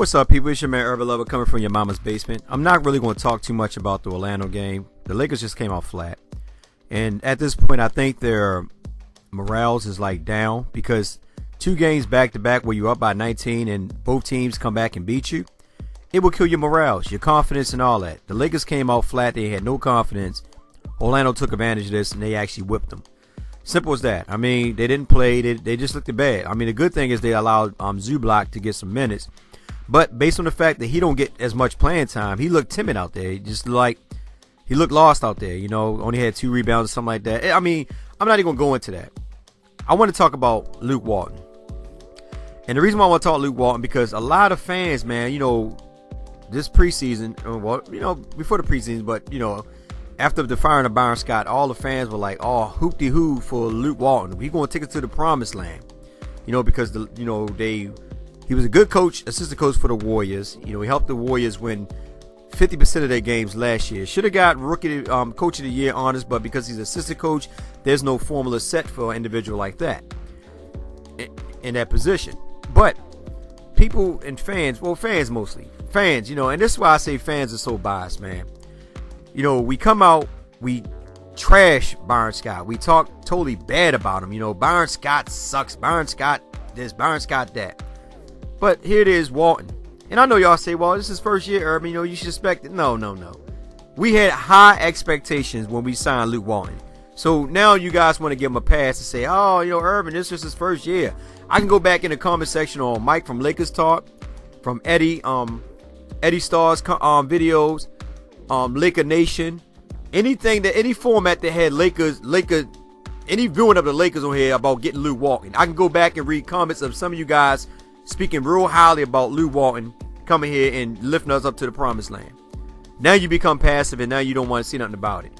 What's up, people? It's your man Urban Lover coming from your mama's basement. I'm not really going to talk too much about the Orlando game. The Lakers just came out flat. And at this point, I think their morales is like down because 2 games back to back where you're up by 19 and both teams come back and beat you, it will kill your morales, your confidence and all that. The Lakers came out flat. They had no confidence. Orlando took advantage of this and they actually whipped them. Simple as that. I mean, they didn't play. They just looked bad. I mean, the good thing is they allowed Zubac to get some minutes. But based on the fact that he don't get as much playing time, he looked timid out there. He looked lost out there. You know, only had 2 rebounds or something like that. I mean, I'm not even going to go into that. I want to talk about Luke Walton. And the reason why I want to talk Luke Walton, because a lot of fans, man, you know, this preseason, well, you know, before the preseason, but, you know, after the firing of Byron Scott, all the fans were like, oh, hoop-de-hoo for Luke Walton. He's going to take us to the promised land. You know, because, he was a good coach, assistant coach for the Warriors. You know, he helped the Warriors win 50% of their games last year. Should have got rookie coach of the year honors, but because he's assistant coach, there's no formula set for an individual like that in that position. But people and fans, well, fans mostly, fans, you know, and this is why I say fans are so biased, man. You know, we come out, we trash Byron Scott. We talk totally bad about him. You know, Byron Scott sucks. Byron Scott this, Byron Scott that. But here it is, Walton. And I know y'all say, well, this is first year, Urban. You know, you should expect it. No. We had high expectations when we signed Luke Walton. So now you guys want to give him a pass and say, oh, you know, Urban, this is his first year. I can go back in the comment section on Mike from Lakers Talk, from Eddie Starr's videos, Laker Nation, any format that had any viewing of the Lakers on here about getting Luke Walton. I can go back and read comments of some of you guys speaking real highly about Luke Walton coming here and lifting us up to the promised land. Now you become passive and now you don't want to see nothing about it.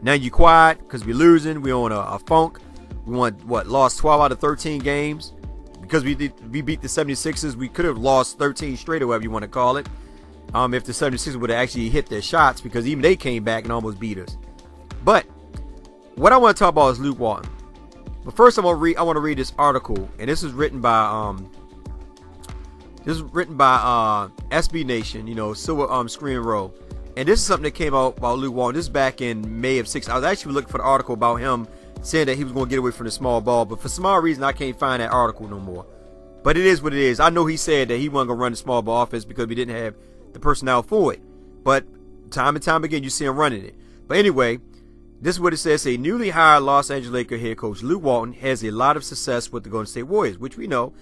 Now you quiet because we're losing. We're on a funk. We lost 12 out of 13 games. Because we beat the 76ers, we could have lost 13 straight or whatever you want to call it. If the 76ers would have actually hit their shots, because even they came back and almost beat us. But what I want to talk about is Luke Walton. But first I want to read this article, and this is written by SB Nation, you know, Silver Screen Row. And this is something that came out about Luke Walton. This is back in May of 6. I was actually looking for the article about him saying that he was going to get away from the small ball, but for some odd reason I can't find that article no more. But it is what it is. I know he said that he wasn't going to run the small ball offense because we didn't have the personnel for it. But time and time again you see him running it. But anyway, this is what it says. A newly hired Los Angeles Lakers head coach Luke Walton has a lot of success with the Golden State Warriors, which we know.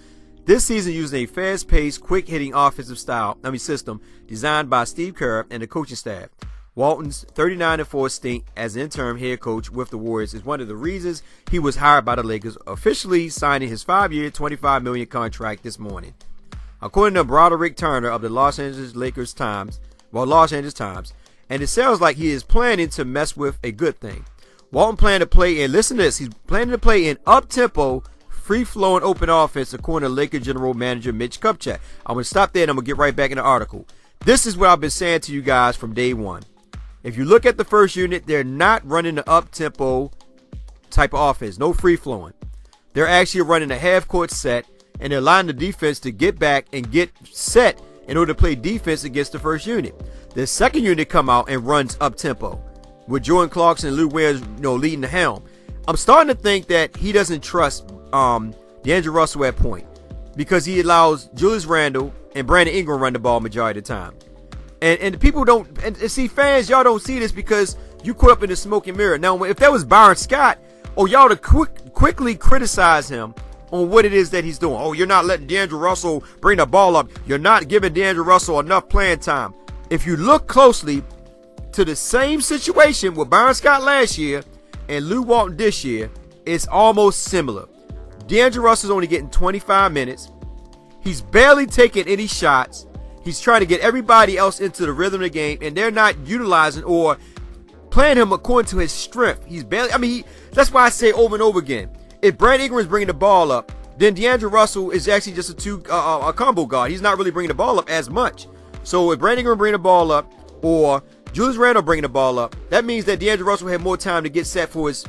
This season using a fast-paced, quick-hitting offensive system designed by Steve Kerr and the coaching staff. Walton's 39-4 stint as interim head coach with the Warriors is one of the reasons he was hired by the Lakers, officially signing his 5-year, $25 million contract this morning. According to Broderick Turner of the Los Angeles Times, and it sounds like he is planning to mess with a good thing. Walton planned to play in, listen to this, he's planning to play in up-tempo, free-flowing open offense, according to Lakers general manager Mitch Kupchak. I'm going to stop there and I'm going to get right back in the article. This is what I've been saying to you guys from day one. If you look at the first unit, they're not running the up-tempo type of offense, no free-flowing. They're actually running a half-court set, and they're allowing the defense to get back and get set in order to play defense against the first unit. The second unit come out and runs up-tempo with Jordan Clarkson and Lou Williams, leading the helm. I'm starting to think that he doesn't trust D'Angelo Russell at point because he allows Julius Randle and Brandon Ingram run the ball majority of the time. And people don't, and see, fans, y'all don't see this because you caught up in the smoke and mirror. Now, if that was Byron Scott, y'all to quickly criticize him on what it is that he's doing. You're not letting D'Angelo Russell bring the ball up. You're not giving D'Angelo Russell enough playing time. If you look closely to the same situation with Byron Scott last year and Luke Walton this year, it's almost similar. D'Angelo Russell's only getting 25 minutes. He's barely taking any shots. He's trying to get everybody else into the rhythm of the game, and they're not utilizing or playing him according to his strength. He's barely, that's why I say over and over again, if Brandon Ingram is bringing the ball up, then D'Angelo Russell is actually just a combo guard. He's not really bringing the ball up as much. So if Brandon Ingram bringing the ball up or Julius Randle bringing the ball up, that means that D'Angelo Russell had more time to get set for his,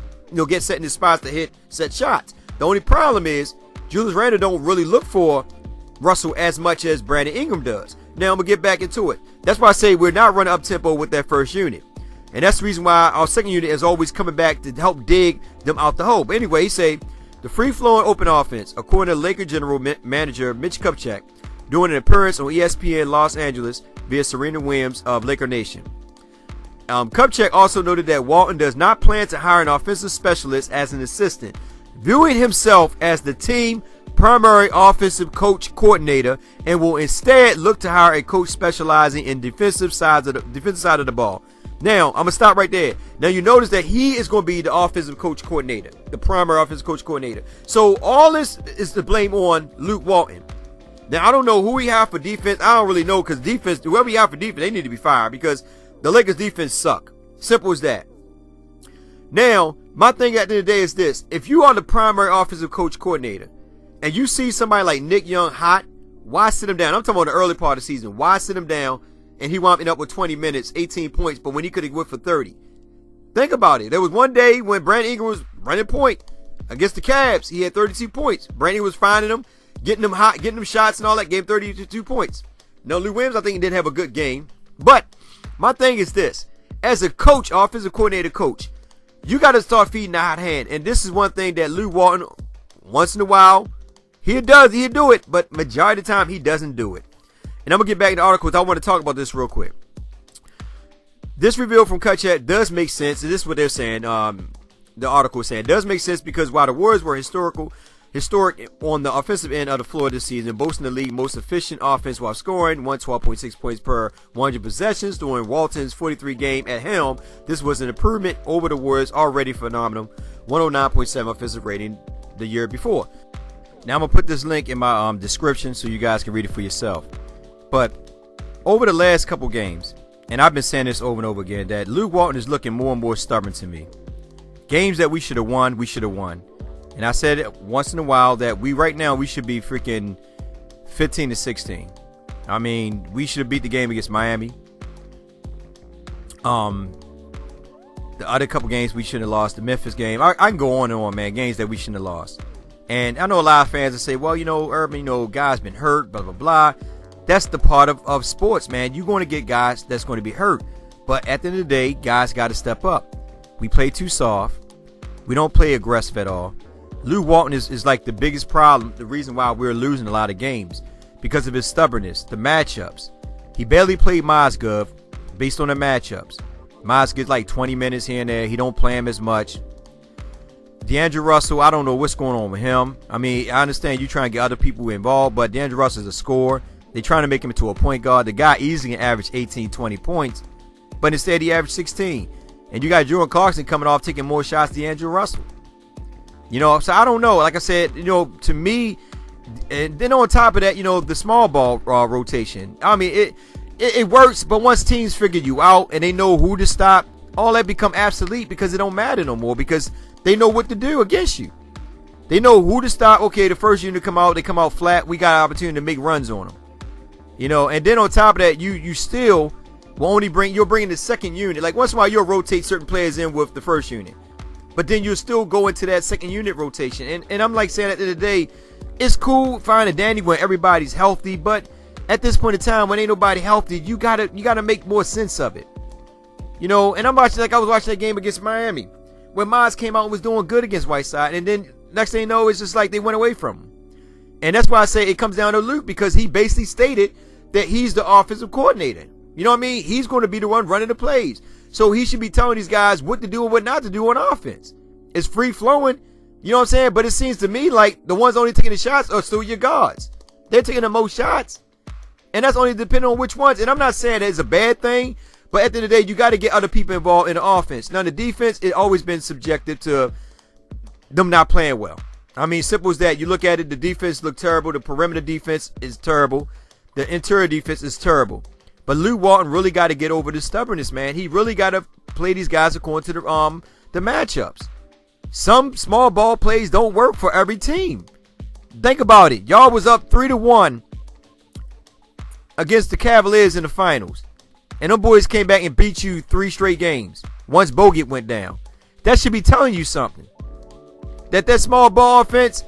get set in his spots to hit set shots. The only problem is Julius Randle don't really look for Russell as much as Brandon Ingram does. Now I'm going to get back into it. That's why I say we're not running up-tempo with that first unit. And that's the reason why our second unit is always coming back to help dig them out the hole. But anyway, he say, the free-flowing open offense, according to Laker general manager Mitch Kupchak, doing an appearance on ESPN Los Angeles via Serena Williams of Laker Nation. Kupchak also noted that Walton does not plan to hire an offensive specialist as an assistant, viewing himself as the team primary offensive coach coordinator, and will instead look to hire a coach specializing in defensive side of the ball. Now, I'm going to stop right there. Now, you notice that he is going to be the offensive coach coordinator, the primary offensive coach coordinator. So, all this is to blame on Luke Walton. Now, I don't know who we have for defense. I don't really know, because defense, whoever we have for defense, they need to be fired, because the Lakers defense suck. Simple as that. Now, my thing at the end of the day is this. If you are the primary offensive coach coordinator, and you see somebody like Nick Young hot, why sit him down? I'm talking about the early part of the season. Why sit him down? And he wound up with 20 minutes, 18 points, but when he could have went for 30. Think about it. There was one day when Brandon Ingram was running point against the Cavs. He had 32 points. Brandon was finding them, getting them hot, getting them shots and all that, gave him 32 points. Now, Lou Williams, I think he did have a good game. But my thing is this. As a coach, offensive coordinator coach, you got to start feeding the hot hand. And this is one thing that Lou Walton, once in a while, he'll do it, but majority of the time, he doesn't do it. And I'm going to get back to the article because I want to talk about this real quick. This reveal from Kupchak does make sense. And this is what they're saying. The article is saying it does make sense because while the Warriors were historic on the offensive end of the floor this season, boasting the league most efficient offense while scoring 112.6 points per 100 possessions during Walton's 43 game at helm, this was an improvement over the Warriors' already phenomenal 109.7 offensive rating the year before. Now I'm going to put this link in my description so you guys can read it for yourself. But over the last couple games, and I've been saying this over and over again, that Luke Walton is looking more and more stubborn to me. Games that we should have won, we should have won. And I said it once in a while that right now we should be freaking 15-16. I mean, we should have beat the game against Miami. The other couple games we shouldn't have lost. The Memphis game. I can go on and on, man. Games that we shouldn't have lost. And I know a lot of fans that say, well, Urban, guys been hurt, blah, blah, blah. That's the part of sports, man. You're going to get guys that's going to be hurt. But at the end of the day, guys got to step up. We play too soft. We don't play aggressive at all. Luke Walton is like the biggest problem, the reason why we're losing a lot of games. Because of his stubbornness, the matchups. He barely played Mozgov based on the matchups. Miles gets like 20 minutes here and there. He don't play him as much. D'Angelo Russell, I don't know what's going on with him. I mean, I understand you trying to get other people involved, but D'Angelo Russell is a scorer. They're trying to make him into a point guard. The guy easily can average 18, 20 points, but instead he averaged 16. And you got Jordan Clarkson coming off taking more shots than D'Angelo Russell. So I don't know. Like I said, to me, and then on top of that, the small ball rotation. I mean, it works, but once teams figure you out and they know who to stop, all that become obsolete because it don't matter no more because they know what to do against you. They know who to stop. Okay, the first unit come out, they come out flat. We got an opportunity to make runs on them. And then on top of that, you still will only you'll bring the second unit. Like once in a while, you'll rotate certain players in with the first unit. But then you'll still go into that second unit rotation. And I'm like saying at the end of the day, it's cool finding Danny when everybody's healthy. But at this point in time, when ain't nobody healthy, you gotta make more sense of it. And I was watching that game against Miami. When Miles came out and was doing good against Whiteside. And then next thing you know, it's just like they went away from him. And that's why I say it comes down to Luke, because he basically stated that he's the offensive coordinator. You know what I mean? He's going to be the one running the plays. So he should be telling these guys what to do and what not to do on offense. It's free flowing. You know what I'm saying? But it seems to me like the ones only taking the shots are still your guards. They're taking the most shots. And that's only depending on which ones. And I'm not saying that it's a bad thing. But at the end of the day, you got to get other people involved in the offense. Now, the defense, it's always been subjective to them not playing well. I mean, simple as that. You look at it, the defense look terrible. The perimeter defense is terrible. The interior defense is terrible. But Luke Walton really got to get over the stubbornness, man. He really got to play these guys according to the matchups. Some small ball plays don't work for every team. Think about it. Y'all was up 3-1 against the Cavaliers in the finals. And them boys came back and beat you 3 straight games once Bogut went down. That should be telling you something. That small ball offense,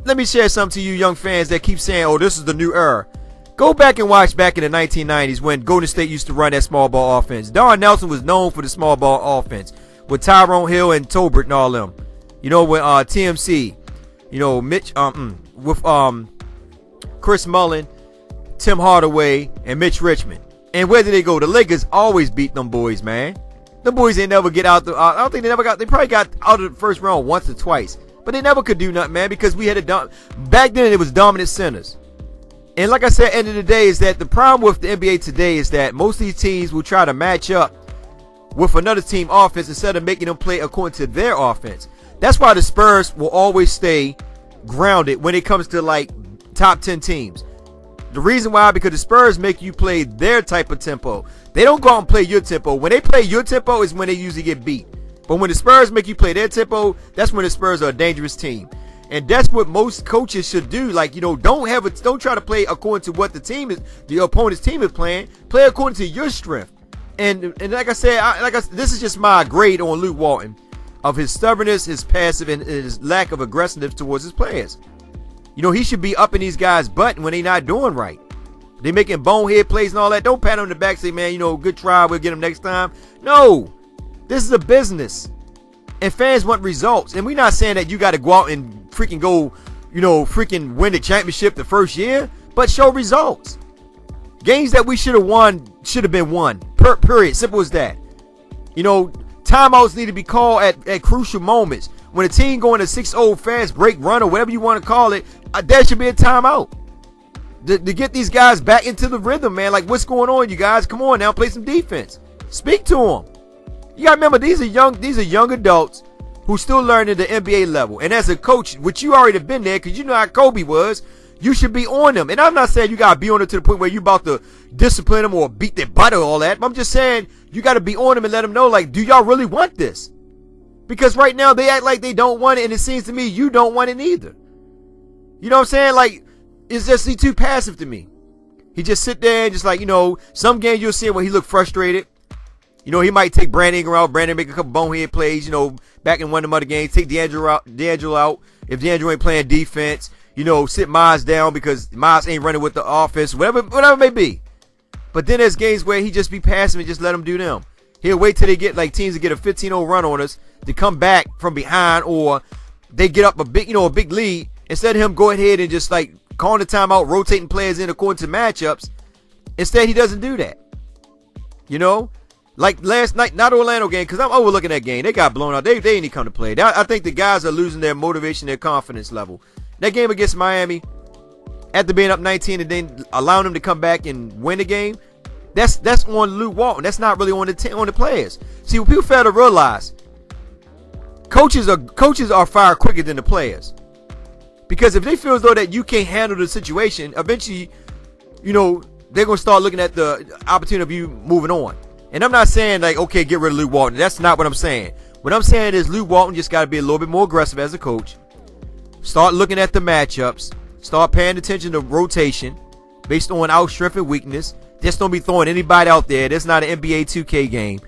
let me share something to you young fans that keep saying, oh, this is the new era. Go back and watch back in the 1990s when Golden State used to run that small ball offense. Don Nelson was known for the small ball offense with Tyrone Hill and Tolbert and all them. You know, with TMC. You know, Mitch, with Chris Mullin, Tim Hardaway, and Mitch Richmond. And where did they go? The Lakers always beat them boys, man. Them boys ain't never get out. I don't think they probably got out of the first round once or twice. But they never could do nothing, man, because we had back then it was dominant centers. And like I said, end of the day is that the problem with the NBA today is that most of these teams will try to match up with another team offense instead of making them play according to their offense. That's why the Spurs will always stay grounded when it comes to like top 10 teams. The reason why, because the Spurs make you play their type of tempo. They don't go out and play your tempo. When they play your tempo is when they usually get beat. But when the Spurs make you play their tempo, that's when the Spurs are a dangerous team. And that's what most coaches should do. Like, you know, don't try to play according to what the opponent's team is playing. Play according to your strength. And like I said, this is just my grade on Luke Walton of his stubbornness, his passive, and his lack of aggressiveness towards his players. You know, he should be upping these guys' butt when they're not doing right. They making bonehead plays and all that. Don't pat on the back, say, man, you know, good try, we'll get them next time. No, this is a business. And fans want results. And we're not saying that you got to go out and freaking go, you know, freaking win the championship the first year, but show results. Games that we should have won should have been won. Period. Simple as that. You know, timeouts need to be called at crucial moments. When a team going a 6-0 fast break run or whatever you want to call it, there should be a timeout. To get these guys back into the rhythm, man. Like, what's going on, you guys? Come on now, play some defense. Speak to them. You gotta remember, these are young adults who still learning the NBA level. And as a coach, which you already have been there, because you know how Kobe was, you should be on them. And I'm not saying you gotta be on them to the point where you about to discipline them or beat their butt or all that. But I'm just saying you gotta be on them and let them know, like, do y'all really want this? Because right now they act like they don't want it, and it seems to me you don't want it either. You know what I'm saying? Like, it's just he too passive to me. He just sit there and just like, you know, some games you'll see him when he look frustrated. You know, he might take Brandon Ingram out. Brandon make a couple bonehead plays, you know, back in one of them other games. Take D'Angelo out. If D'Angelo ain't playing defense, you know, sit Miles down because Miles ain't running with the offense, whatever it may be. But then there's games where he just be passive and just let them do them. He'll wait till they get like teams to get a 15-0 run on us to come back from behind, or they get up a big lead. Instead of him go ahead and just like calling the timeout, rotating players in according to matchups. Instead, he doesn't do that. You know? Like last night, not Orlando game, because I'm overlooking that game. They got blown out. They didn't come to play. I think the guys are losing their motivation, their confidence level. That game against Miami, after being up 19 and then allowing them to come back and win the game, that's on Luke Walton. That's not really on the players. See, what people fail to realize, coaches are fired quicker than the players. Because if they feel as though that you can't handle the situation, eventually, you know, they're going to start looking at the opportunity of you moving on. And I'm not saying like, okay, get rid of Luke Walton. That's not what I'm saying. What I'm saying is Luke Walton just got to be a little bit more aggressive as a coach. Start looking at the matchups. Start paying attention to rotation based on our strength and weakness. Just don't be throwing anybody out there. That's not an NBA 2K game.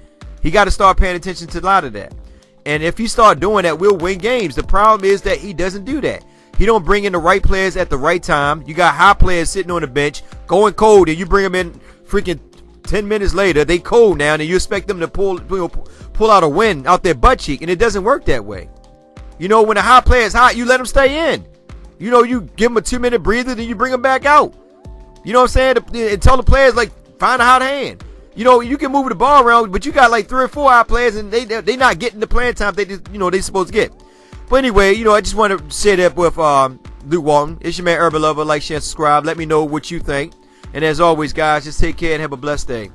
He got to start paying attention to a lot of that. And if you start doing that, we'll win games. The problem is that he doesn't do that. He don't bring in the right players at the right time. You got high players sitting on the bench going cold, and you bring them in freaking 10 minutes later. They cold now, and you expect them to pull out a win out their butt cheek, and it doesn't work that way. You know, when a high player is hot, you let them stay in. You know, you give them a 2-minute breather, then you bring them back out. You know what I'm saying? And tell the players, like, find a hot hand. You know, you can move the ball around, but you got like 3 or 4 high players, and they not getting the playing time they supposed to get. But anyway, you know, I just want to say that with Luke Walton. It's your man Urban Lover. Like, share, subscribe. Let me know what you think. And as always, guys, just take care and have a blessed day.